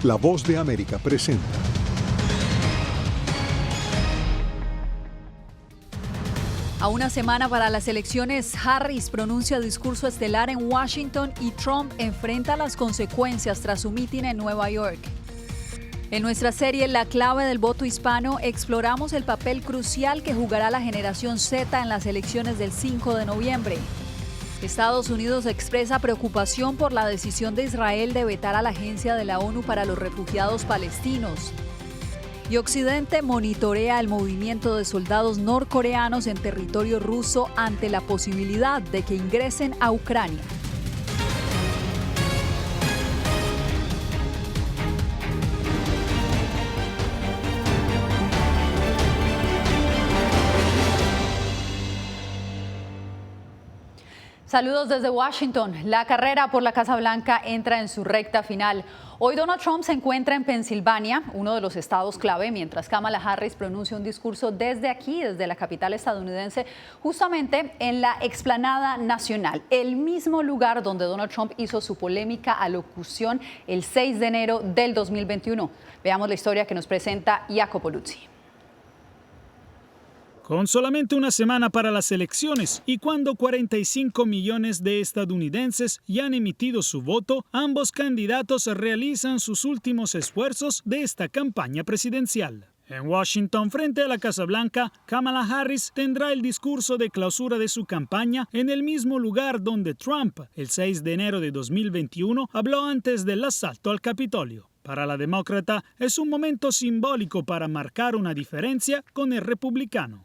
La Voz de América presenta. A una semana para las elecciones, Harris pronuncia discurso estelar en Washington y Trump enfrenta las consecuencias tras su mitin en Nueva York. En nuestra serie La clave del voto hispano, exploramos el papel crucial que jugará la generación Z en las elecciones del 5 de noviembre. Estados Unidos expresa preocupación por la decisión de Israel de vetar a la Agencia de la ONU para los Refugiados Palestinos. Y Occidente monitorea el movimiento de soldados norcoreanos en territorio ruso ante la posibilidad de que ingresen a Ucrania. Saludos desde Washington. La carrera por la Casa Blanca entra en su recta final. Hoy Donald Trump se encuentra en Pensilvania, uno de los estados clave, mientras Kamala Harris pronuncia un discurso desde aquí, desde la capital estadounidense, justamente en la Explanada Nacional, el mismo lugar donde Donald Trump hizo su polémica alocución el 6 de enero del 2021. Veamos la historia que nos presenta Jacopo Luzzi. Con solamente una semana para las elecciones y cuando 45 millones de estadounidenses ya han emitido su voto, ambos candidatos realizan sus últimos esfuerzos de esta campaña presidencial. En Washington, frente a la Casa Blanca, Kamala Harris tendrá el discurso de clausura de su campaña en el mismo lugar donde Trump, el 6 de enero de 2021, habló antes del asalto al Capitolio. Para la demócrata, es un momento simbólico para marcar una diferencia con el republicano.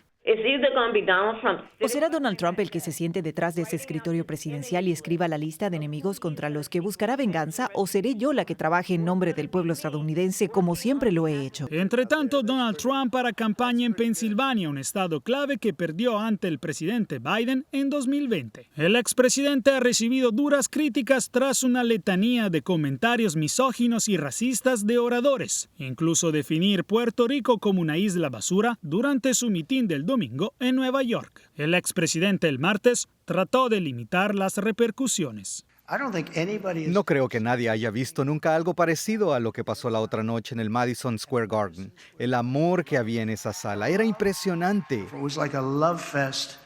¿O será Donald Trump el que se siente detrás de ese escritorio presidencial y escriba la lista de enemigos contra los que buscará venganza? ¿O seré yo la que trabaje en nombre del pueblo estadounidense como siempre lo he hecho? Entre tanto, Donald Trump hará campaña en Pensilvania, un estado clave que perdió ante el presidente Biden en 2020. El expresidente ha recibido duras críticas tras una letanía de comentarios misóginos y racistas de oradores, incluso definir Puerto Rico como una isla basura durante su mitin del domingo en Nueva York. El expresidente el martes trató de limitar las repercusiones. No creo que nadie haya visto nunca algo parecido a lo que pasó la otra noche en el Madison Square Garden. El amor que había en esa sala era impresionante.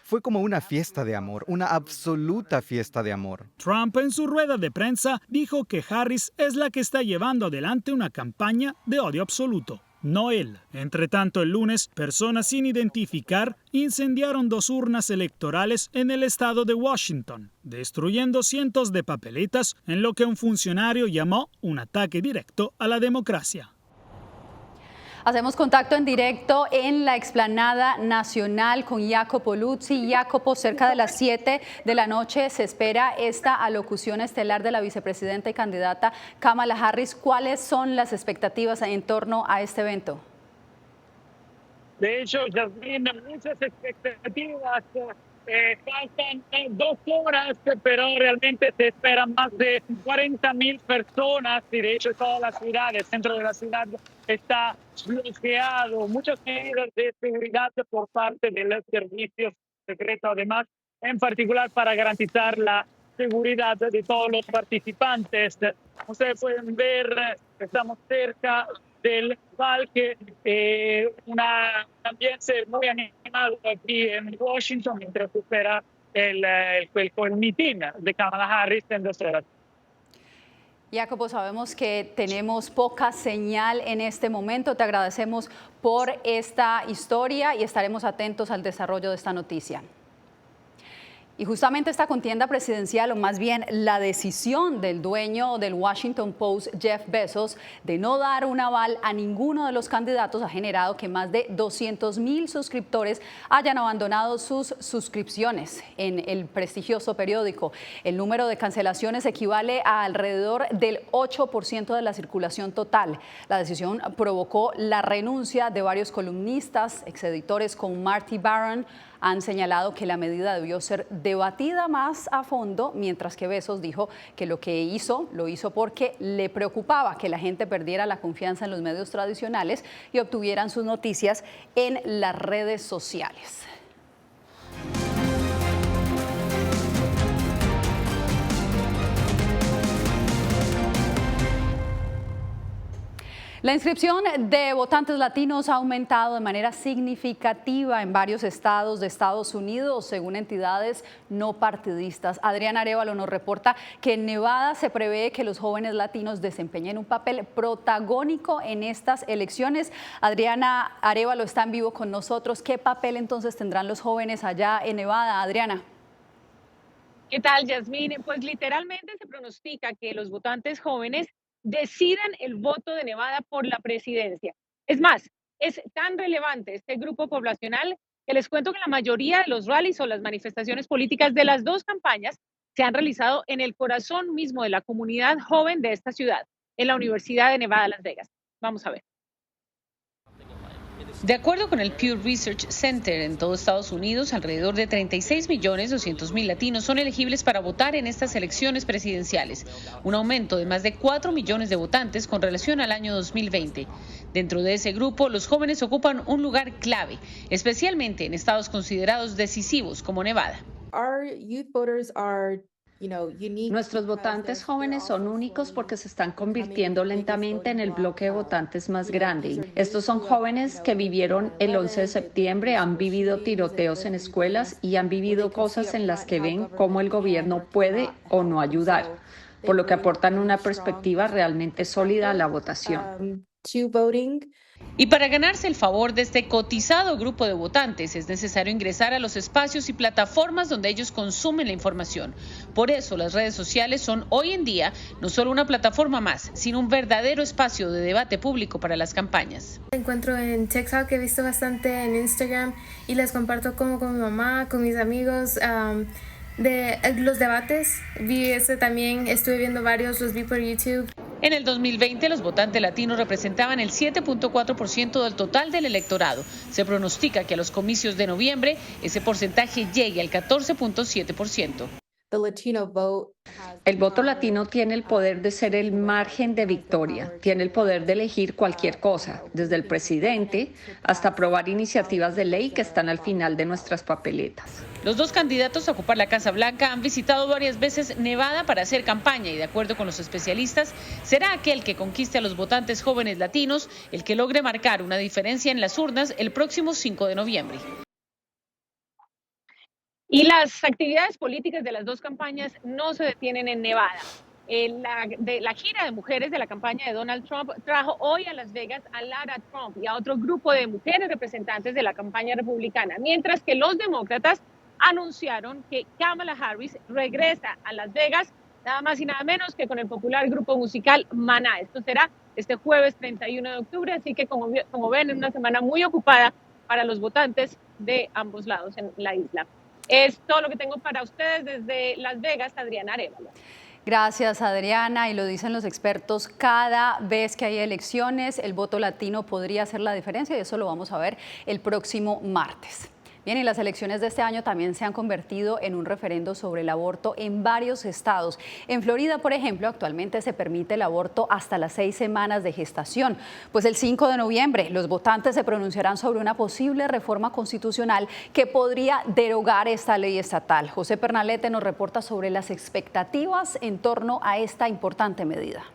Fue como una fiesta de amor, una absoluta fiesta de amor. Trump en su rueda de prensa dijo que Harris es la que está llevando adelante una campaña de odio absoluto. No él. Entre tanto, el lunes, personas sin identificar incendiaron 2 urnas electorales en el estado de Washington, destruyendo cientos de papeletas en lo que un funcionario llamó un ataque directo a la democracia. Hacemos contacto en directo en la Explanada Nacional con Jacopo Luzzi. Jacopo, cerca de las 7 de la noche se espera esta alocución estelar de la vicepresidenta y candidata Kamala Harris. ¿Cuáles son las expectativas en torno a este evento? De hecho, Yasmín, muchas expectativas. Faltan 2 horas, pero realmente se esperan más de 40,000 personas y de hecho toda la ciudad, el centro de la ciudad está bloqueado. Muchas medidas de seguridad por parte de los servicios secretos, además, en particular para garantizar la seguridad de todos los participantes. Ustedes pueden ver, estamos cerca del parque, un ambiente muy animado aquí en Washington mientras se espera el mitin de Kamala Harris en 2 horas. Jacopo, sabemos que tenemos poca señal en este momento. Te agradecemos por esta historia y estaremos atentos al desarrollo de esta noticia. Y justamente esta contienda presidencial, o más bien la decisión del dueño del Washington Post, Jeff Bezos, de no dar un aval a ninguno de los candidatos ha generado que más de 200,000 suscriptores hayan abandonado sus suscripciones en el prestigioso periódico. El número de cancelaciones equivale a alrededor del 8% de la circulación total. La decisión provocó la renuncia de varios columnistas, exeditores como Marty Baron, han señalado que la medida debió ser debatida más a fondo, mientras que Bezos dijo que lo hizo porque le preocupaba que la gente perdiera la confianza en los medios tradicionales y obtuvieran sus noticias en las redes sociales. La inscripción de votantes latinos ha aumentado de manera significativa en varios estados de Estados Unidos, según entidades no partidistas. Adriana Arévalo nos reporta que en Nevada se prevé que los jóvenes latinos desempeñen un papel protagónico en estas elecciones. Adriana Arévalo está en vivo con nosotros. ¿Qué papel entonces tendrán los jóvenes allá en Nevada, Adriana? ¿Qué tal, Yasmín? Pues literalmente se pronostica que los votantes jóvenes decidan el voto de Nevada por la presidencia. Es más, es tan relevante este grupo poblacional que les cuento que la mayoría de los rallies o las manifestaciones políticas de las dos campañas se han realizado en el corazón mismo de la comunidad joven de esta ciudad, en la Universidad de Nevada, Las Vegas. Vamos a ver. De acuerdo con el Pew Research Center, en todo Estados Unidos, alrededor de 36.200.000 latinos son elegibles para votar en estas elecciones presidenciales, un aumento de más de 4 millones de votantes con relación al año 2020. Dentro de ese grupo, los jóvenes ocupan un lugar clave, especialmente en estados considerados decisivos como Nevada. Nuestros votantes jóvenes son únicos porque se están convirtiendo lentamente en el bloque de votantes más grande. Estos son jóvenes que vivieron el 11 de septiembre, han vivido tiroteos en escuelas y han vivido cosas en las que ven cómo el gobierno puede o no ayudar, por lo que aportan una perspectiva realmente sólida a la votación. Y para ganarse el favor de este cotizado grupo de votantes es necesario ingresar a los espacios y plataformas donde ellos consumen la información. Por eso las redes sociales son hoy en día no solo una plataforma más, sino un verdadero espacio de debate público para las campañas. Encuentro en TikTok, he visto bastante en Instagram y les comparto como con mi mamá, con mis amigos, de los debates. Vi también, estuve viendo varios, los vi por YouTube. En el 2020, los votantes latinos representaban el 7.4% del total del electorado. Se pronostica que a los comicios de noviembre ese porcentaje llegue al 14.7%. El voto latino tiene el poder de ser el margen de victoria, tiene el poder de elegir cualquier cosa, desde el presidente hasta aprobar iniciativas de ley que están al final de nuestras papeletas. Los dos candidatos a ocupar la Casa Blanca han visitado varias veces Nevada para hacer campaña y, de acuerdo con los especialistas, será aquel que conquiste a los votantes jóvenes latinos el que logre marcar una diferencia en las urnas el próximo 5 de noviembre. Y las actividades políticas de las dos campañas no se detienen en Nevada. La gira de mujeres de la campaña de Donald Trump trajo hoy a Las Vegas a Lara Trump y a otro grupo de mujeres representantes de la campaña republicana, mientras que los demócratas anunciaron que Kamala Harris regresa a Las Vegas, nada más y nada menos que con el popular grupo musical Maná. Esto será este jueves 31 de octubre, así que como ven, es una semana muy ocupada para los votantes de ambos lados en la isla. Es todo lo que tengo para ustedes desde Las Vegas, Adriana Arévalo. Gracias, Adriana. Y lo dicen los expertos, cada vez que hay elecciones, el voto latino podría hacer la diferencia y eso lo vamos a ver el próximo martes. Bien, y las elecciones de este año también se han convertido en un referendo sobre el aborto en varios estados. En Florida, por ejemplo, actualmente se permite el aborto hasta las 6 semanas de gestación. Pues el 5 de noviembre los votantes se pronunciarán sobre una posible reforma constitucional que podría derogar esta ley estatal. José Pernalete nos reporta sobre las expectativas en torno a esta importante medida.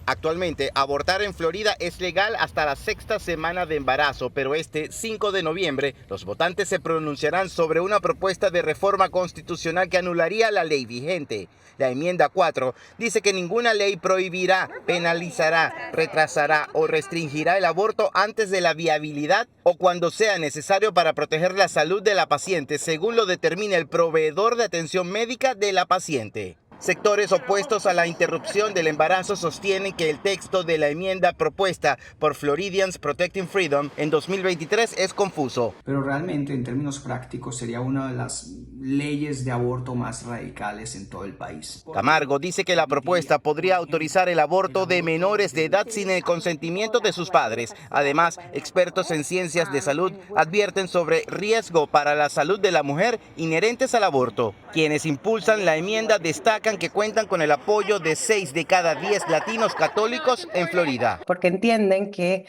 Actualmente, abortar en Florida es legal hasta la 6ª semana de embarazo, pero este 5 de noviembre los votantes se pronunciarán sobre una propuesta de reforma constitucional que anularía la ley vigente. La enmienda 4 dice que ninguna ley prohibirá, penalizará, retrasará o restringirá el aborto antes de la viabilidad o cuando sea necesario para proteger la salud de la paciente, según lo determine el proveedor de atención médica de la paciente. Sectores opuestos a la interrupción del embarazo sostienen que el texto de la enmienda propuesta por Floridians Protecting Freedom en 2023 es confuso. Pero realmente, en términos prácticos, sería una de las leyes de aborto más radicales en todo el país. Camargo dice que la propuesta podría autorizar el aborto de menores de edad sin el consentimiento de sus padres. Además, expertos en ciencias de salud advierten sobre riesgo para la salud de la mujer inherentes al aborto. Quienes impulsan la enmienda destacan que cuentan con el apoyo de 6 de cada 10 latinos católicos en Florida. Porque entienden que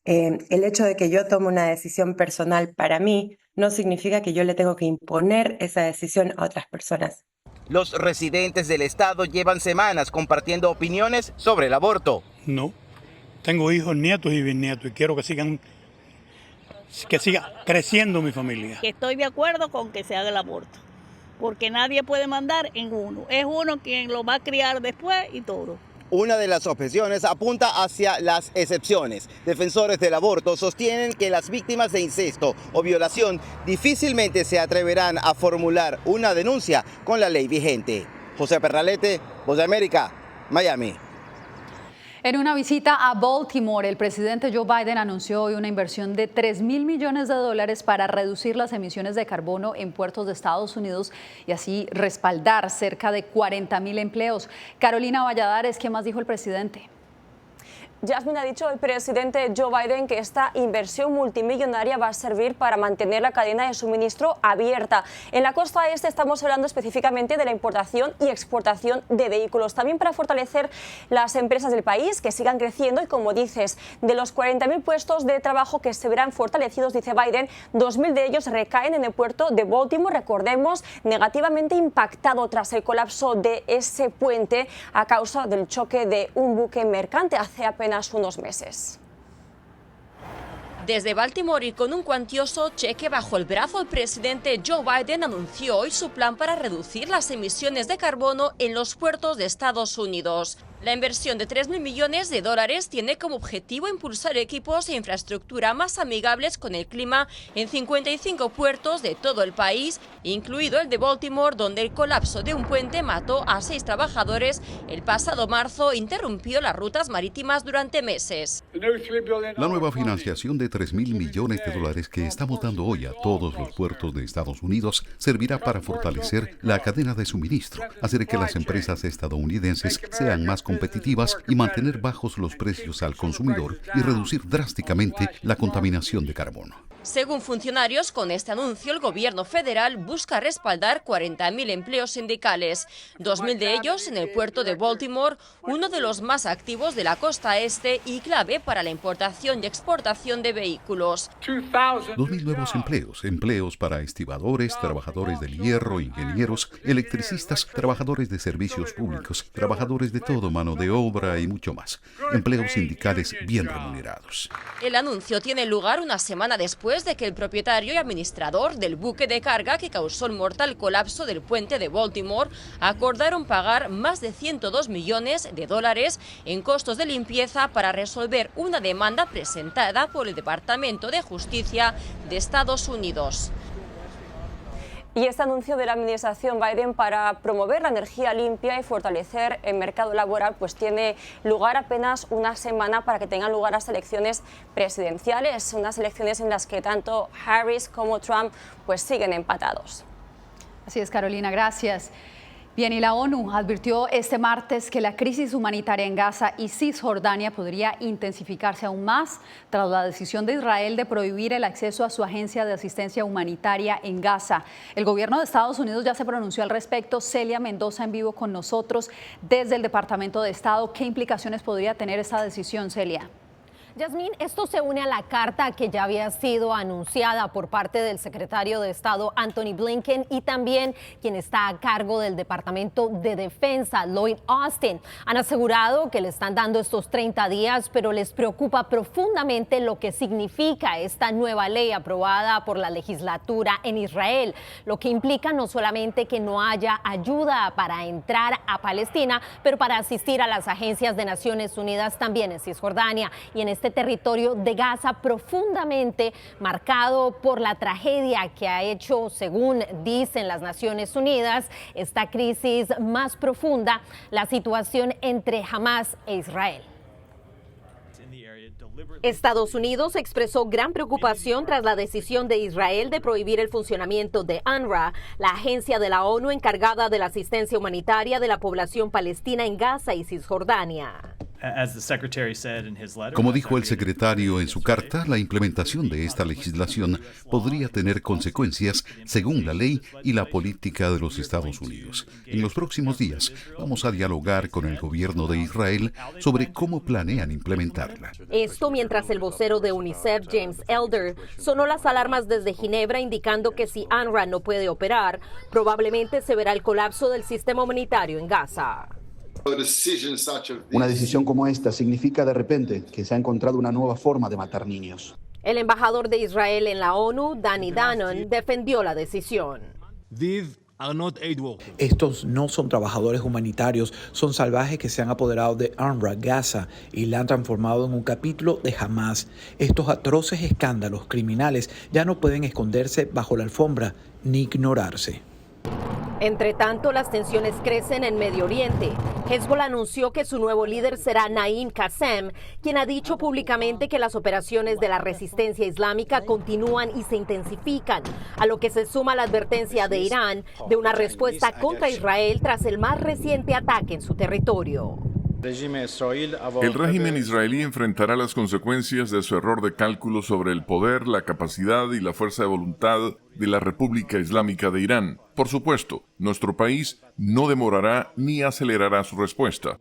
el hecho de que yo tome una decisión personal para mí no significa que yo le tengo que imponer esa decisión a otras personas. Los residentes del estado llevan semanas compartiendo opiniones sobre el aborto. No. Tengo hijos, nietos y bisnietos y quiero que siga creciendo mi familia. Que estoy de acuerdo con que se haga el aborto, porque nadie puede mandar en uno. Es uno quien lo va a criar después y todo. Una de las objeciones apunta hacia las excepciones. Defensores del aborto sostienen que las víctimas de incesto o violación difícilmente se atreverán a formular una denuncia con la ley vigente. José Perralete, Voz de América, Miami. En una visita a Baltimore, el presidente Joe Biden anunció hoy una inversión de $3.000 millones para reducir las emisiones de carbono en puertos de Estados Unidos y así respaldar cerca de 40.000 empleos. Carolina Valladares, ¿qué más dijo el presidente? Jasmine, ha dicho el presidente Joe Biden que esta inversión multimillonaria va a servir para mantener la cadena de suministro abierta. En la costa este estamos hablando específicamente de la importación y exportación de vehículos, también para fortalecer las empresas del país que sigan creciendo y, como dices, de los 40.000 puestos de trabajo que se verán fortalecidos, dice Biden, 2.000 de ellos recaen en el puerto de Baltimore, recordemos, negativamente impactado tras el colapso de ese puente a causa del choque de un buque mercante hace apenas unos meses. Desde Baltimore y con un cuantioso cheque bajo el brazo, el presidente Joe Biden anunció hoy su plan para reducir las emisiones de carbono en los puertos de Estados Unidos. La inversión de $3.000 millones tiene como objetivo impulsar equipos e infraestructura más amigables con el clima en 55 puertos de todo el país, incluido el de Baltimore, donde el colapso de un puente mató a 6 trabajadores el pasado marzo e interrumpió las rutas marítimas durante meses. La nueva financiación de $3.000 millones que estamos dando hoy a todos los puertos de Estados Unidos servirá para fortalecer la cadena de suministro, hacer que las empresas estadounidenses sean más competitivas y mantener bajos los precios al consumidor y reducir drásticamente la contaminación de carbono. Según funcionarios, con este anuncio el gobierno federal busca respaldar 40.000 empleos sindicales, 2.000 de ellos en el puerto de Baltimore, uno de los más activos de la costa este y clave para la importación y exportación de vehículos. 2.000 nuevos empleos para estibadores, trabajadores del hierro, ingenieros, electricistas, trabajadores de servicios públicos, trabajadores de todo, mano de obra y mucho más. Empleos sindicales bien remunerados. El anuncio tiene lugar una semana después de que el propietario y administrador del buque de carga que causó el mortal colapso del puente de Baltimore acordaron pagar más de $102 millones en costos de limpieza para resolver una demanda presentada por el Departamento de Justicia de Estados Unidos. Y este anuncio de la administración Biden para promover la energía limpia y fortalecer el mercado laboral pues tiene lugar apenas una semana para que tengan lugar las elecciones presidenciales, unas elecciones en las que tanto Harris como Trump pues siguen empatados. Así es, Carolina, gracias. Bien, y la ONU advirtió este martes que la crisis humanitaria en Gaza y Cisjordania podría intensificarse aún más tras la decisión de Israel de prohibir el acceso a su agencia de asistencia humanitaria en Gaza. El gobierno de Estados Unidos ya se pronunció al respecto. Celia Mendoza en vivo con nosotros desde el Departamento de Estado. ¿Qué implicaciones podría tener esta decisión, Celia? Yasmín, esto se une a la carta que ya había sido anunciada por parte del secretario de Estado Anthony Blinken y también quien está a cargo del Departamento de Defensa, Lloyd Austin. Han asegurado que le están dando estos 30 días, pero les preocupa profundamente lo que significa esta nueva ley aprobada por la legislatura en Israel, lo que implica no solamente que no haya ayuda para entrar a Palestina, pero para asistir a las agencias de Naciones Unidas también en Cisjordania y en este territorio de Gaza profundamente marcado por la tragedia que ha hecho, según dicen las Naciones Unidas, esta crisis más profunda, la situación entre Hamás e Israel. Estados Unidos expresó gran preocupación tras la decisión de Israel de prohibir el funcionamiento de UNRWA, la agencia de la ONU encargada de la asistencia humanitaria de la población palestina en Gaza y Cisjordania. Como dijo el secretario en su carta, la implementación de esta legislación podría tener consecuencias según la ley y la política de los Estados Unidos. En los próximos días vamos a dialogar con el gobierno de Israel sobre cómo planean implementarla. Esto mientras el vocero de UNICEF, James Elder, sonó las alarmas desde Ginebra indicando que si UNRWA no puede operar, probablemente se verá el colapso del sistema humanitario en Gaza. Una decisión como esta significa de repente que se ha encontrado una nueva forma de matar niños. El embajador de Israel en la ONU, Danny Danon, defendió la decisión. Estos no son trabajadores humanitarios, son salvajes que se han apoderado de UNRWA, Gaza, y la han transformado en un capítulo de Hamas. Estos atroces escándalos criminales ya no pueden esconderse bajo la alfombra ni ignorarse. Entre tanto, las tensiones crecen en Medio Oriente. Hezbollah anunció que su nuevo líder será Naim Qassem, quien ha dicho públicamente que las operaciones de la resistencia islámica continúan y se intensifican, a lo que se suma la advertencia de Irán de una respuesta contra Israel tras el más reciente ataque en su territorio. El régimen israelí enfrentará las consecuencias de su error de cálculo sobre el poder, la capacidad y la fuerza de voluntad de la República Islámica de Irán. Por supuesto, nuestro país no demorará ni acelerará su respuesta.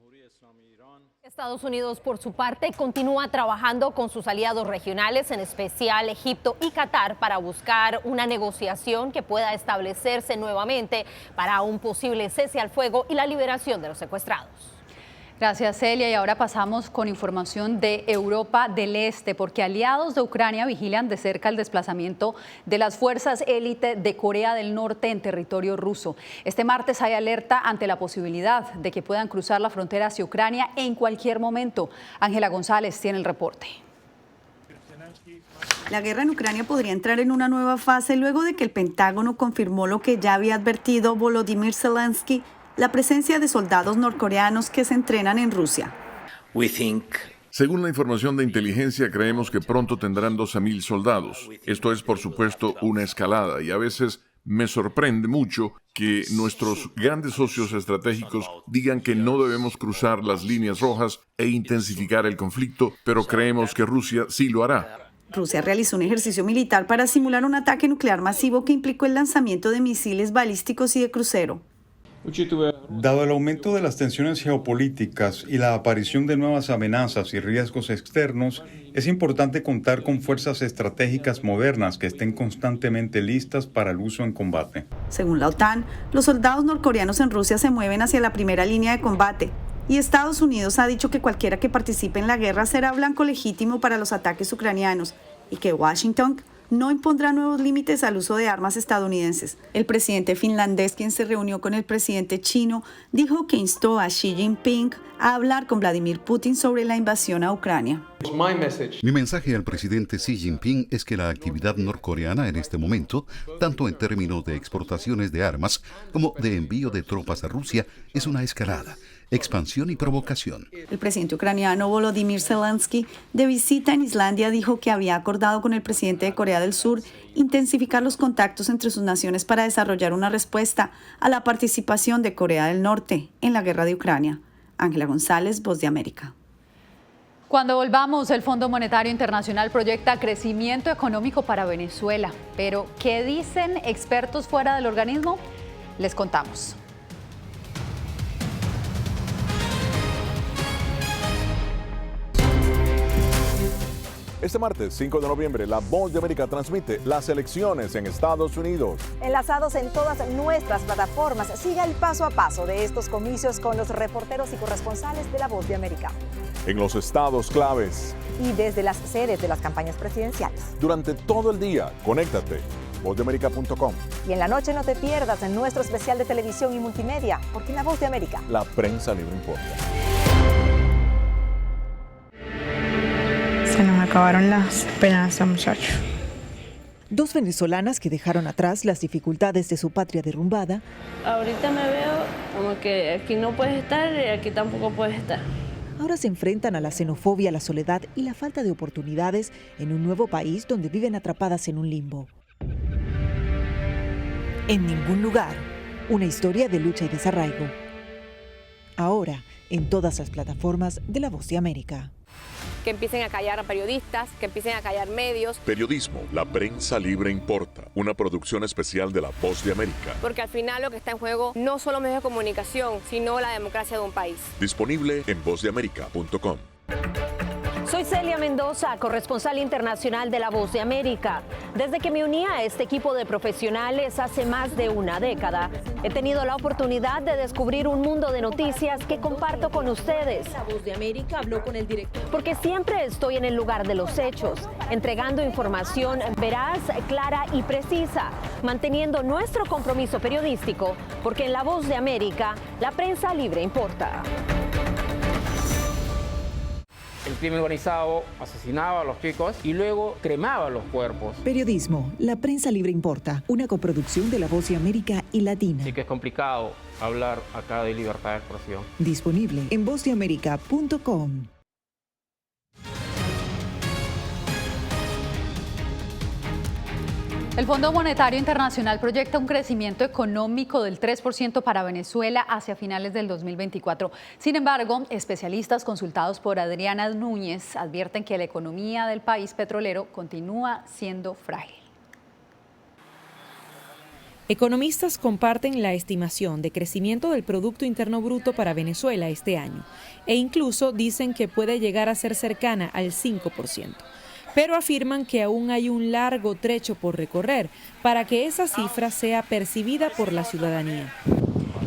Estados Unidos, por su parte, continúa trabajando con sus aliados regionales, en especial Egipto y Qatar, para buscar una negociación que pueda establecerse nuevamente para un posible cese al fuego y la liberación de los secuestrados. Gracias, Celia. Y ahora pasamos con información de Europa del Este, porque aliados de Ucrania vigilan de cerca el desplazamiento de las fuerzas élite de Corea del Norte en territorio ruso. Este martes hay alerta ante la posibilidad de que puedan cruzar la frontera hacia Ucrania en cualquier momento. Ángela González tiene el reporte. La guerra en Ucrania podría entrar en una nueva fase luego de que el Pentágono confirmó lo que ya había advertido Volodymyr Zelensky, la presencia de soldados norcoreanos que se entrenan en Rusia. Según la información de inteligencia, creemos que pronto tendrán 12,000 soldados. Esto es, por supuesto, una escalada, y a veces me sorprende mucho que nuestros grandes socios estratégicos digan que no debemos cruzar las líneas rojas e intensificar el conflicto, pero creemos que Rusia sí lo hará. Rusia realizó un ejercicio militar para simular un ataque nuclear masivo que implicó el lanzamiento de misiles balísticos y de crucero. Dado el aumento de las tensiones geopolíticas y la aparición de nuevas amenazas y riesgos externos, es importante contar con fuerzas estratégicas modernas que estén constantemente listas para el uso en combate. Según la OTAN, los soldados norcoreanos en Rusia se mueven hacia la primera línea de combate, y Estados Unidos ha dicho que cualquiera que participe en la guerra será blanco legítimo para los ataques ucranianos y que Washington no impondrá nuevos límites al uso de armas estadounidenses. El presidente finlandés, quien se reunió con el presidente chino, dijo que instó a Xi Jinping a hablar con Vladimir Putin sobre la invasión a Ucrania. Mi mensaje al presidente Xi Jinping es que la actividad norcoreana en este momento, tanto en términos de exportaciones de armas como de envío de tropas a Rusia, es una escalada, expansión y provocación. El presidente ucraniano Volodymyr Zelensky, de visita en Islandia, dijo que había acordado con el presidente de Corea del Sur intensificar los contactos entre sus naciones para desarrollar una respuesta a la participación de Corea del Norte en la guerra de Ucrania. Ángela González, Voz de América. Cuando volvamos, el Fondo Monetario Internacional proyecta crecimiento económico para Venezuela. Pero, ¿qué dicen expertos fuera del organismo? Les contamos. Este martes 5 de noviembre, La Voz de América transmite las elecciones en Estados Unidos. Enlazados en todas nuestras plataformas, siga el paso a paso de estos comicios con los reporteros y corresponsales de La Voz de América. En los estados claves. Y desde las sedes de las campañas presidenciales. Durante todo el día, conéctate. VozDeAmerica.com. Y en la noche no te pierdas en nuestro especial de televisión y multimedia, porque en La Voz de América, la prensa libre importa. Se nos acabaron las esperanzas, muchachos. Dos venezolanas que dejaron atrás las dificultades de su patria derrumbada. Ahorita me veo como que aquí no puedes estar y aquí tampoco puedes estar. Ahora se enfrentan a la xenofobia, la soledad y la falta de oportunidades en un nuevo país donde viven atrapadas en un limbo. En ningún lugar, una historia de lucha y desarraigo. Ahora, en todas las plataformas de La Voz de América. Que empiecen a callar a periodistas, que empiecen a callar medios. Periodismo, la prensa libre importa. Una producción especial de La Voz de América. Porque al final lo que está en juego no solo medios de comunicación, sino la democracia de un país. Disponible en VozDeAmerica.com. Soy Celia Mendoza, corresponsal internacional de La Voz de América. Desde que me uní a este equipo de profesionales hace más de una década, he tenido la oportunidad de descubrir un mundo de noticias que comparto con ustedes. La Voz de América habló con el director. Porque siempre estoy en el lugar de los hechos, entregando información veraz, clara y precisa, manteniendo nuestro compromiso periodístico, porque en La Voz de América, la prensa libre importa. El crimen organizado asesinaba a los chicos y luego cremaba los cuerpos. Periodismo, la prensa libre importa, una coproducción de La Voz de América y Latina. Así que es complicado hablar acá de libertad de expresión. Disponible en vozdeamerica.com. El Fondo Monetario Internacional proyecta un crecimiento económico del 3% para Venezuela hacia finales del 2024. Sin embargo, especialistas consultados por Adriana Núñez advierten que la economía del país petrolero continúa siendo frágil. Economistas comparten la estimación de crecimiento del Producto Interno Bruto para Venezuela este año e incluso dicen que puede llegar a ser cercana al 5%. Pero afirman que aún hay un largo trecho por recorrer para que esa cifra sea percibida por la ciudadanía.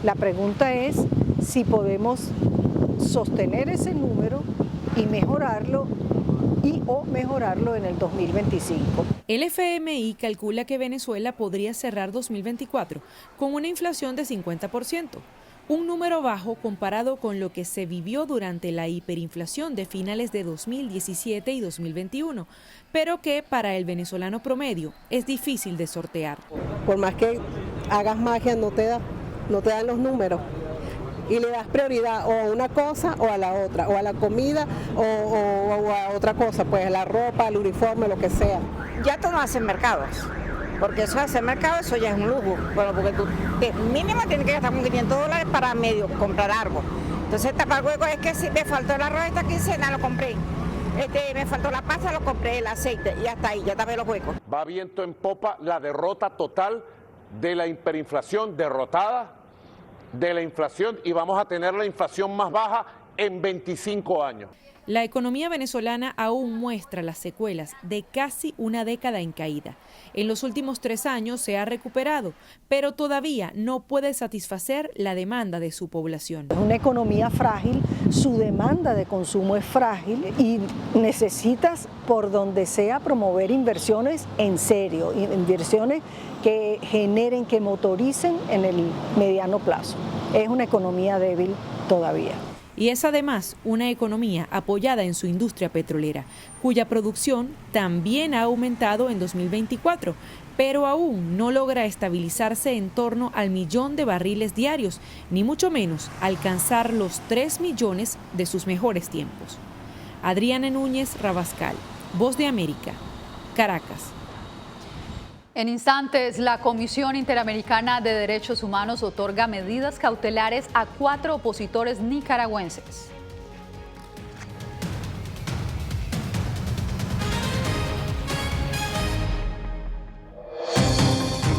La pregunta es si podemos sostener ese número y mejorarlo en el 2025. El FMI calcula que Venezuela podría cerrar 2024 con una inflación de 50%. Un número bajo comparado con lo que se vivió durante la hiperinflación de finales de 2017 y 2021, pero que para el venezolano promedio es difícil de sortear. Por más que hagas magia, no te dan los números y le das prioridad o a una cosa o a la otra, o a la comida o a otra cosa, pues la ropa, el uniforme, lo que sea. Ya tú no haces mercados. Porque eso hacer mercado, eso ya es un lujo. Bueno, porque tú mínimo tienes que gastar con $500 para medio comprar algo. Entonces tapar hueco es que si me faltó el arroz esta quincena, lo compré. Me faltó la pasta, lo compré, el aceite y hasta ahí, ya tapé los huecos. Va viento en popa la derrota total de la hiperinflación, derrotada de la inflación, y vamos a tener la inflación más baja en 25 años. La economía venezolana aún muestra las secuelas de casi una década en caída. En los últimos 3 años se ha recuperado, pero todavía no puede satisfacer la demanda de su población. Es una economía frágil, su demanda de consumo es frágil y necesitas por donde sea promover inversiones en serio, inversiones que generen, que motoricen en el mediano plazo. Es una economía débil todavía. Y es además una economía apoyada en su industria petrolera, cuya producción también ha aumentado en 2024, pero aún no logra estabilizarse en torno al 1 millón de barriles diarios, ni mucho menos alcanzar los 3 millones de sus mejores tiempos. Adriana Núñez Rabascal, Voz de América, Caracas. En instantes, la Comisión Interamericana de Derechos Humanos otorga medidas cautelares a 4 opositores nicaragüenses.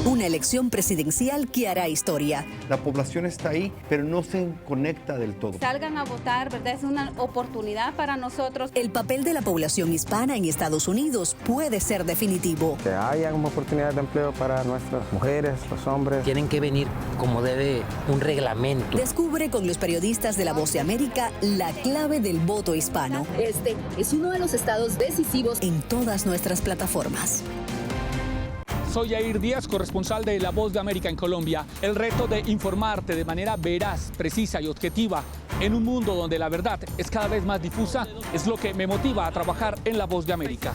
Una elección presidencial que hará historia. La población está ahí, pero no se conecta del todo. Salgan a votar, ¿verdad? Es una oportunidad para nosotros. El papel de la población hispana en Estados Unidos puede ser definitivo. Que haya una oportunidad de empleo para nuestras mujeres, los hombres. Tienen que venir como debe un reglamento. Descubre con los periodistas de La Voz de América la clave del voto hispano. Este es uno de los estados decisivos en todas nuestras plataformas. Soy Yair Díaz, corresponsal de La Voz de América en Colombia. El reto de informarte de manera veraz, precisa y objetiva en un mundo donde la verdad es cada vez más difusa es lo que me motiva a trabajar en La Voz de América.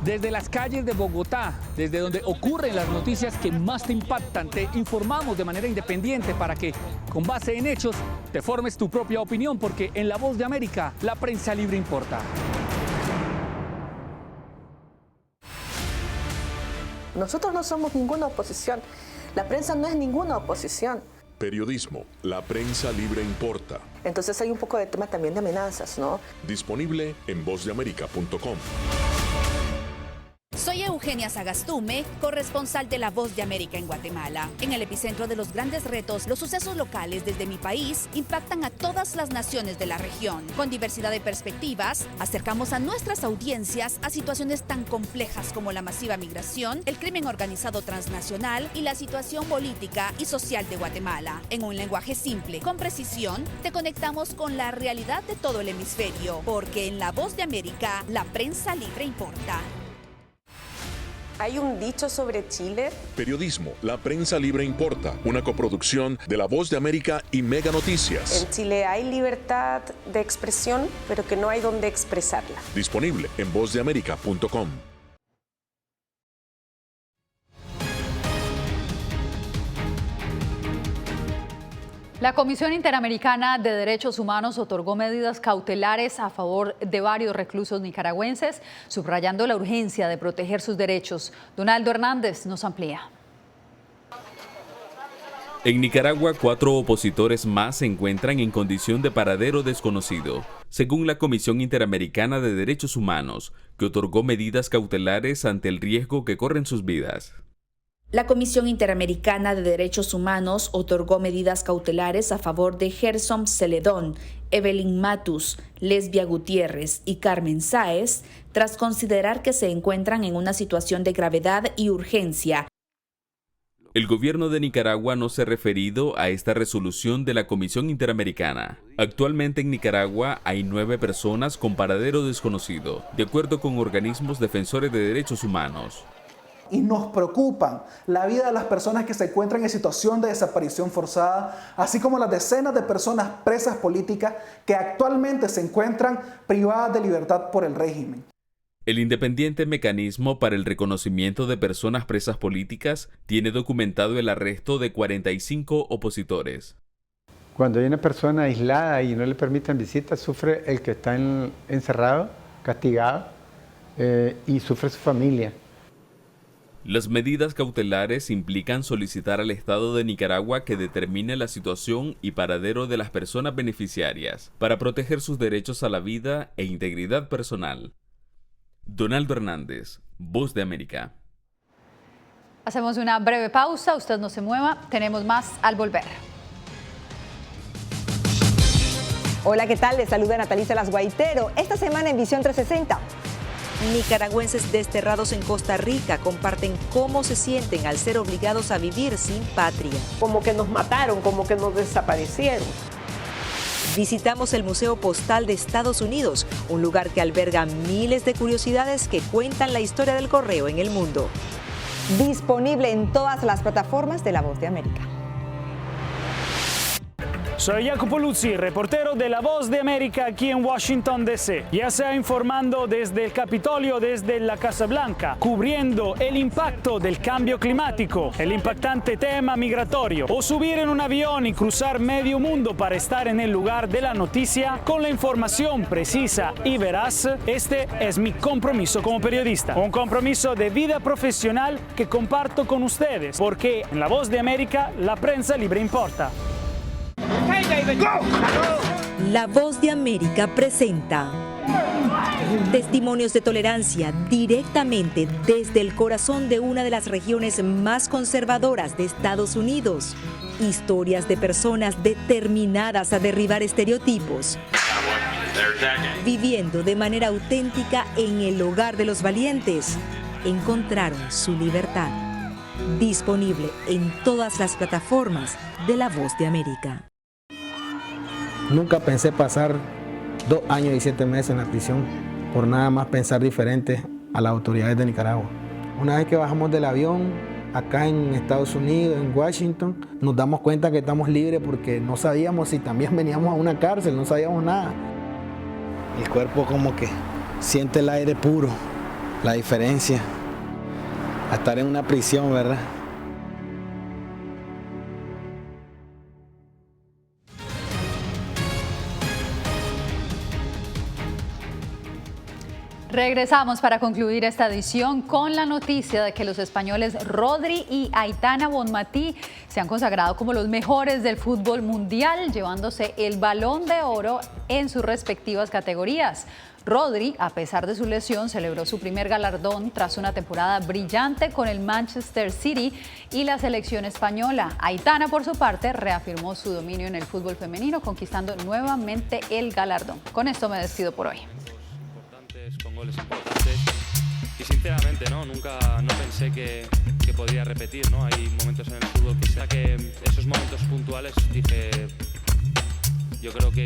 Desde las calles de Bogotá, desde donde ocurren las noticias que más te impactan, te informamos de manera independiente para que, con base en hechos, te formes tu propia opinión, porque en La Voz de América, la prensa libre importa. Nosotros no somos ninguna oposición. La prensa no es ninguna oposición. Periodismo, la prensa libre importa. Entonces hay un poco de tema también de amenazas, ¿no? Disponible en vozdeamerica.com. Soy Eugenio Eugenia Sagastume, corresponsal de La Voz de América en Guatemala. En el epicentro de los grandes retos, los sucesos locales desde mi país impactan a todas las naciones de la región. Con diversidad de perspectivas, acercamos a nuestras audiencias a situaciones tan complejas como la masiva migración, el crimen organizado transnacional y la situación política y social de Guatemala. En un lenguaje simple, con precisión, te conectamos con la realidad de todo el hemisferio, porque en La Voz de América, la prensa libre importa. Hay un dicho sobre Chile. Periodismo, la prensa libre importa, una coproducción de La Voz de América y Mega Noticias. En Chile hay libertad de expresión, pero que no hay donde expresarla. Disponible en vozdeamerica.com. La Comisión Interamericana de Derechos Humanos otorgó medidas cautelares a favor de varios reclusos nicaragüenses, subrayando la urgencia de proteger sus derechos. Donaldo Hernández nos amplía. En Nicaragua, 4 opositores más se encuentran en condición de paradero desconocido, según la Comisión Interamericana de Derechos Humanos, que otorgó medidas cautelares ante el riesgo que corren sus vidas. La Comisión Interamericana de Derechos Humanos otorgó medidas cautelares a favor de Gerson Celedón, Evelyn Matus, Lesbia Gutiérrez y Carmen Sáez, tras considerar que se encuentran en una situación de gravedad y urgencia. El gobierno de Nicaragua no se ha referido a esta resolución de la Comisión Interamericana. Actualmente en Nicaragua hay 9 personas con paradero desconocido, de acuerdo con organismos defensores de derechos humanos. Y nos preocupan la vida de las personas que se encuentran en situación de desaparición forzada, así como las decenas de personas presas políticas que actualmente se encuentran privadas de libertad por el régimen. El Independiente Mecanismo para el Reconocimiento de Personas Presas Políticas tiene documentado el arresto de 45 opositores. Cuando hay una persona aislada y no le permiten visitas, sufre el que está encerrado, castigado, y sufre su familia. Las medidas cautelares implican solicitar al Estado de Nicaragua que determine la situación y paradero de las personas beneficiarias para proteger sus derechos a la vida e integridad personal. Donaldo Hernández, Voz de América. Hacemos una breve pausa, usted no se mueva, tenemos más al volver. Hola, ¿qué tal? Les saluda Natalie Salas Guaitero. Esta semana en Visión 360. Nicaragüenses desterrados en Costa Rica comparten cómo se sienten al ser obligados a vivir sin patria. Como que nos mataron, como que nos desaparecieron. Visitamos el Museo Postal de Estados Unidos, un lugar que alberga miles de curiosidades que cuentan la historia del correo en el mundo. Disponible en todas las plataformas de La Voz de América. Soy Jacopo Luzzi, reportero de La Voz de América aquí en Washington, D.C. Ya sea informando desde el Capitolio, desde la Casa Blanca, cubriendo el impacto del cambio climático, el impactante tema migratorio, o subir en un avión y cruzar medio mundo para estar en el lugar de la noticia con la información precisa y veraz, este es mi compromiso como periodista. Un compromiso de vida profesional que comparto con ustedes, porque en La Voz de América la prensa libre importa. La Voz de América presenta testimonios de tolerancia directamente desde el corazón de una de las regiones más conservadoras de Estados Unidos. Historias de personas determinadas a derribar estereotipos, viviendo de manera auténtica en el hogar de los valientes. Encontraron su libertad. Disponible en todas las plataformas de La Voz de América. Nunca pensé pasar 2 años y 7 meses en la prisión por nada más pensar diferente a las autoridades de Nicaragua. Una vez que bajamos del avión, acá en Estados Unidos, en Washington, nos damos cuenta que estamos libres porque no sabíamos si también veníamos a una cárcel, no sabíamos nada. El cuerpo como que siente el aire puro, la diferencia a estar en una prisión, ¿verdad? Regresamos para concluir esta edición con la noticia de que los españoles Rodri y Aitana Bonmatí se han consagrado como los mejores del fútbol mundial, llevándose el Balón de Oro en sus respectivas categorías. Rodri, a pesar de su lesión, celebró su primer galardón tras una temporada brillante con el Manchester City y la selección española. Aitana, por su parte, reafirmó su dominio en el fútbol femenino, conquistando nuevamente el galardón. Con esto me despido por hoy. Con goles importantes y sinceramente no pensé que podría repetir, ¿no? Hay momentos en el fútbol que esos momentos puntuales dije, yo creo que